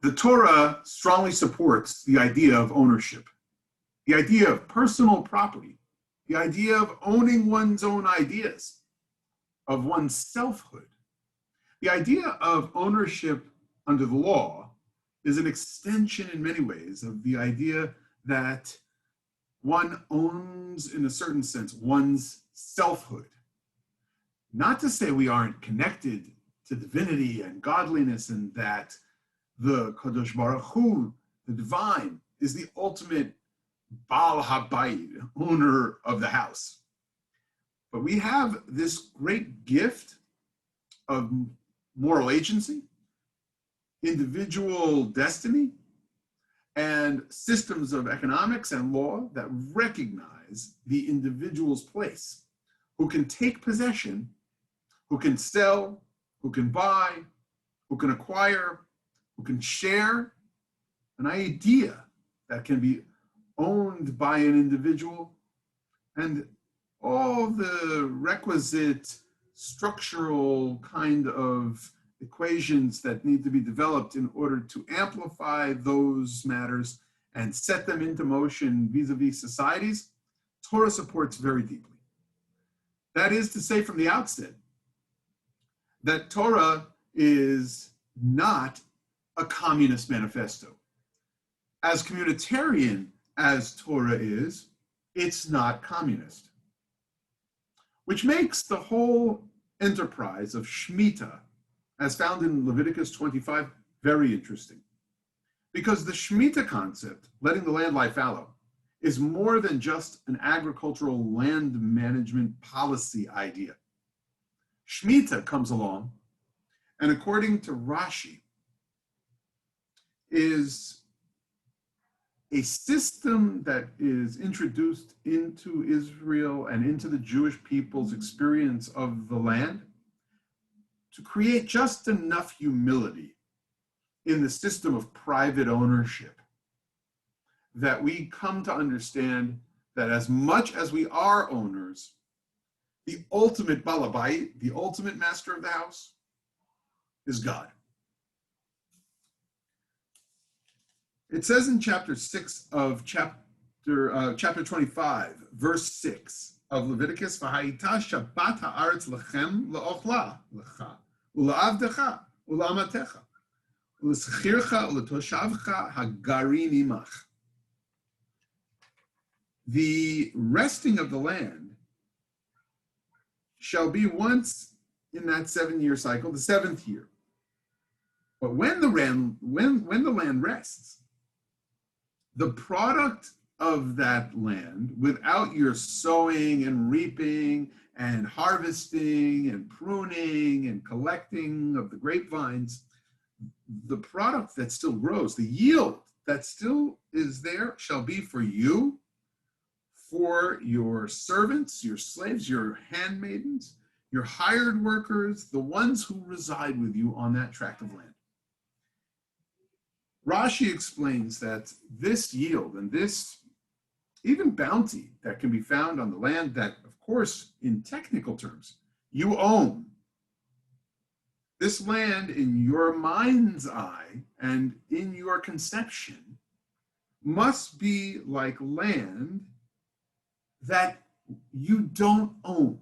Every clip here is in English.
The Torah strongly supports the idea of ownership, the idea of personal property, the idea of owning one's own ideas, of one's selfhood. The idea of ownership under the law is an extension in many ways of the idea that one owns, in a certain sense, one's selfhood. Not to say we aren't connected to divinity and godliness and that the Kadosh Baruch Hu, the divine, is the ultimate Baal HaBayit, owner of the house. But we have this great gift of moral agency, individual destiny, and systems of economics and law that recognize the individual's place, who can take possession, who can sell, who can buy, who can acquire, who can share an idea that can be owned by an individual, and all the requisite structural kind of equations that need to be developed in order to amplify those matters and set them into motion vis-a-vis societies, Torah supports very deeply. That is to say from the outset that Torah is not a communist manifesto. As communitarian as Torah is, it's not communist, which makes the whole enterprise of Shemitah, as found in Leviticus 25, very interesting. Because the Shemitah concept, letting the land lie fallow, is more than just an agricultural land management policy idea. Shemitah comes along, and according to Rashi, is a system that is introduced into Israel and into the Jewish people's experience of the land to create just enough humility in the system of private ownership that we come to understand that as much as we are owners, the ultimate balabait, the ultimate master of the house, is God. It says in chapter 6 of chapter 25, verse 6 of Leviticus, "V'hayita Shabbat ha'aretz lechem le'ochla lecha u'la'avdecha u'la'amatecha u'l'sechircha u'l'toshavcha hagarim imach." The resting of the land shall be once in that 7-year cycle, the 7th year. But when the land rests, the product of that land, without your sowing and reaping and harvesting and pruning and collecting of the grapevines, the product that still grows, the yield that still is there, shall be for you, for your servants, your slaves, your handmaidens, your hired workers, the ones who reside with you on that tract of land. Rashi explains that this yield and this even bounty that can be found on the land that, of course, in technical terms, you own, this land in your mind's eye and in your conception must be like land that you don't own.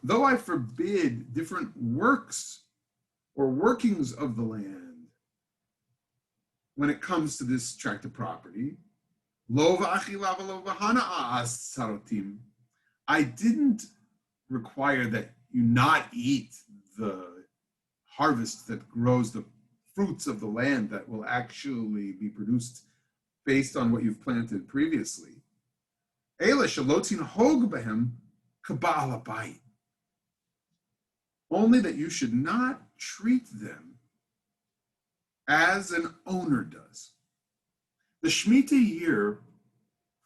Though I forbid different works or workings of the land when it comes to this tract of property, I didn't require that you not eat the harvest that grows the fruits of the land that will actually be produced based on what you've planted previously. Only that you should not treat them as an owner does. The Shemitah year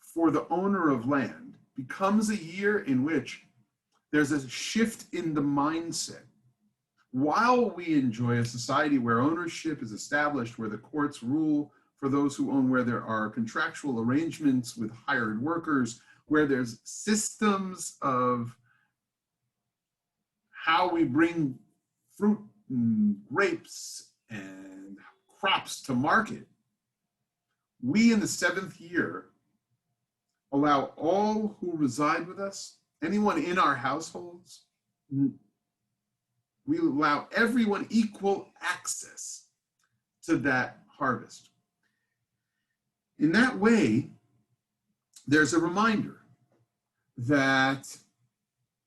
for the owner of land becomes a year in which there's a shift in the mindset. While we enjoy a society where ownership is established, where the courts rule for those who own, where there are contractual arrangements with hired workers, where there's systems of how we bring fruit and grapes and crops to market, we in the 7th year allow all who reside with us, anyone in our households, we allow everyone equal access to that harvest. In that way, there's a reminder that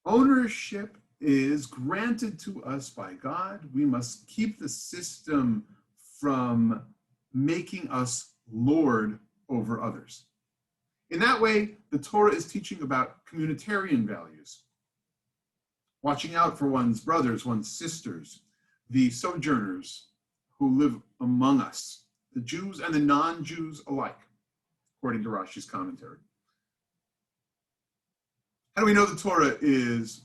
ownership is granted to us by God. We must keep the system from making us lord over others. In that way, the Torah is teaching about communitarian values, watching out for one's brothers, one's sisters, the sojourners who live among us, the Jews and the non-Jews alike, according to Rashi's commentary. How do we know the Torah is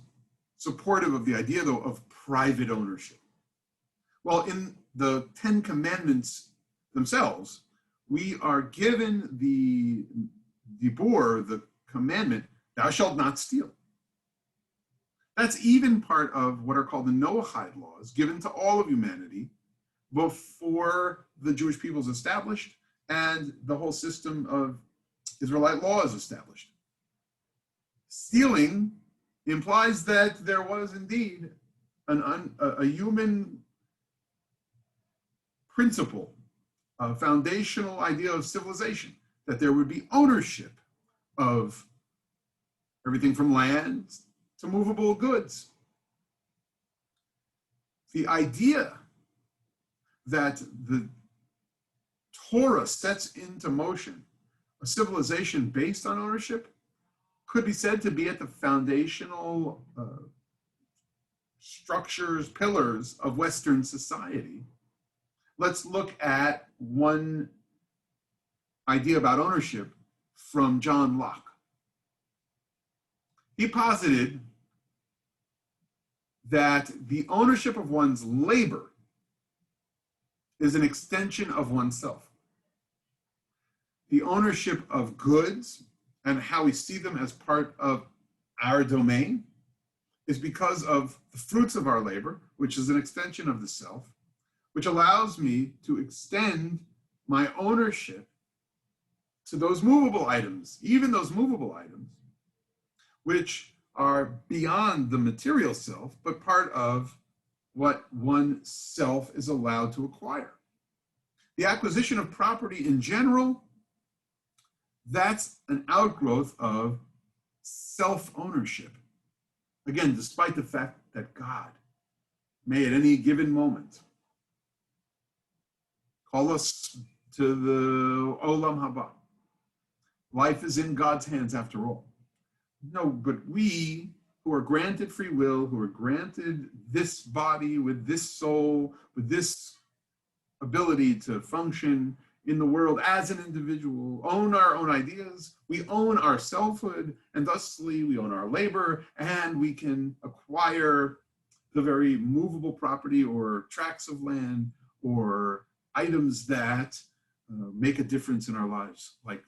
supportive of the idea, though, of private ownership? Well, in the 10 Commandments themselves, we are given the commandment, thou shalt not steal. That's even part of what are called the Noahide laws, given to all of humanity before the Jewish people is established and the whole system of Israelite law is established. Stealing implies that there was indeed a human principle, a foundational idea of civilization, that there would be ownership of everything from land to movable goods. The idea that the Torah sets into motion a civilization based on ownership could be said to be at the foundational structures, pillars of Western society. Let's look at one idea about ownership from John Locke. He posited that the ownership of one's labor is an extension of oneself. The ownership of goods and how we see them as part of our domain is because of the fruits of our labor, which is an extension of the self, which allows me to extend my ownership to those movable items, even those movable items, which are beyond the material self, but part of what one self is allowed to acquire. The acquisition of property in general, that's an outgrowth of self-ownership. Again, despite the fact that God may at any given moment call us to the Olam Haba. Life is in God's hands after all. No, but we who are granted free will, who are granted this body with this soul, with this ability to function in the world as an individual, own our own ideas, we own our selfhood, and thusly we own our labor, and we can acquire the very movable property or tracts of land or items that make a difference in our lives, like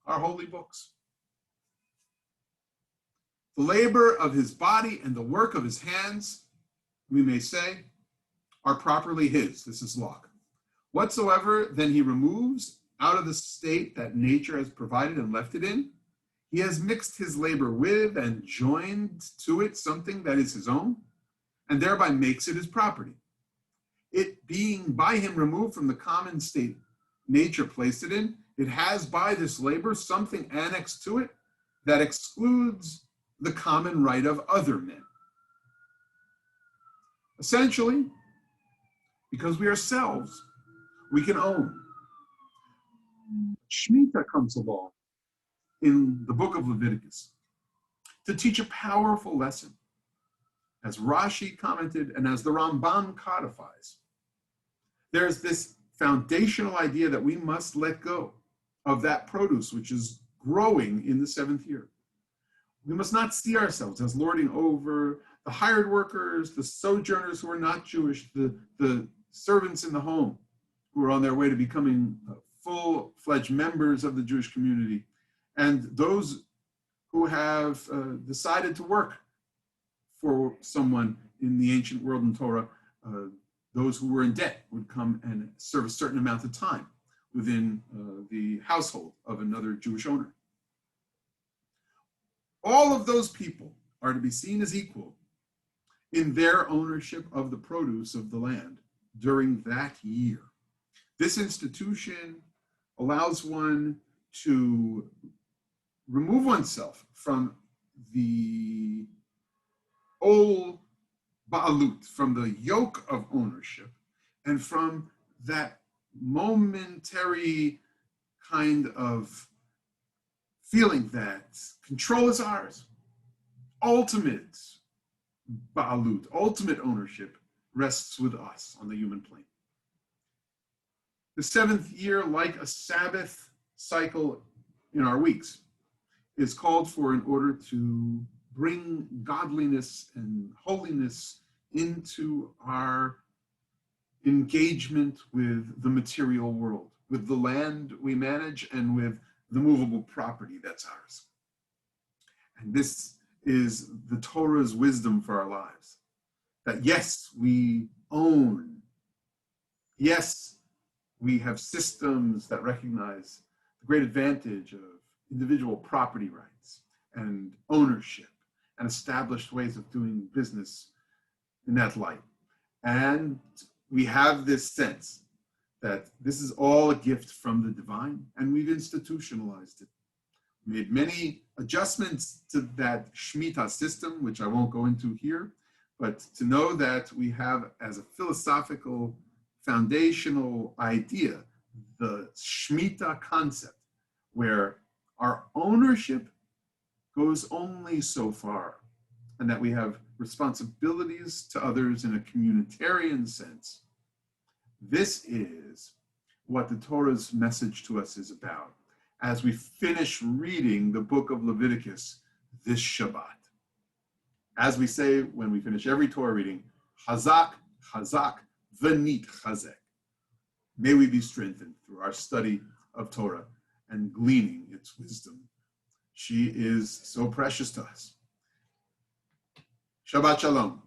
our holy books. The labor of his body and the work of his hands, we may say, are properly his. This is Locke. Whatsoever then he removes out of the state that nature has provided and left it in, he has mixed his labor with and joined to it something that is his own, and thereby makes it his property. It being by him removed from the common state nature placed it in, it has by this labor something annexed to it that excludes the common right of other men. Essentially, because we ourselves, we can own. Shemitah comes along in the book of Leviticus to teach a powerful lesson, as Rashi commented and as the Rambam codifies. There's this foundational idea that we must let go of that produce which is growing in the 7th year. We must not see ourselves as lording over the hired workers, the sojourners who are not Jewish, the servants in the home who are on their way to becoming full-fledged members of the Jewish community, and those who have decided to work for someone in the ancient world in Torah, those who were in debt would come and serve a certain amount of time within the household of another Jewish owner. All of those people are to be seen as equal in their ownership of the produce of the land during that year. This institution allows one to remove oneself from the old ba'alut, from the yoke of ownership, and from that momentary kind of feeling that control is ours. Ultimate ba'alut, ultimate ownership, rests with us on the human plane. The seventh year, like a Sabbath cycle in our weeks, is called for in order to bring godliness and holiness into our engagement with the material world, with the land we manage and with the movable property that's ours. And this is the Torah's wisdom for our lives. That yes, we own. Yes, we have systems that recognize the great advantage of individual property rights and ownership and established ways of doing business in that light. And we have this sense that this is all a gift from the divine, and we've institutionalized it. We made many adjustments to that Shemitah system, which I won't go into here, but to know that we have as a philosophical foundational idea the Shemitah concept, where our ownership goes only so far, and that we have responsibilities to others in a communitarian sense. This is what the Torah's message to us is about as we finish reading the book of Leviticus this Shabbat. As we say when we finish every Torah reading, Chazak, Chazak, V'nit Chazek. May we be strengthened through our study of Torah and gleaning its wisdom. She is so precious to us. Shabbat Shalom.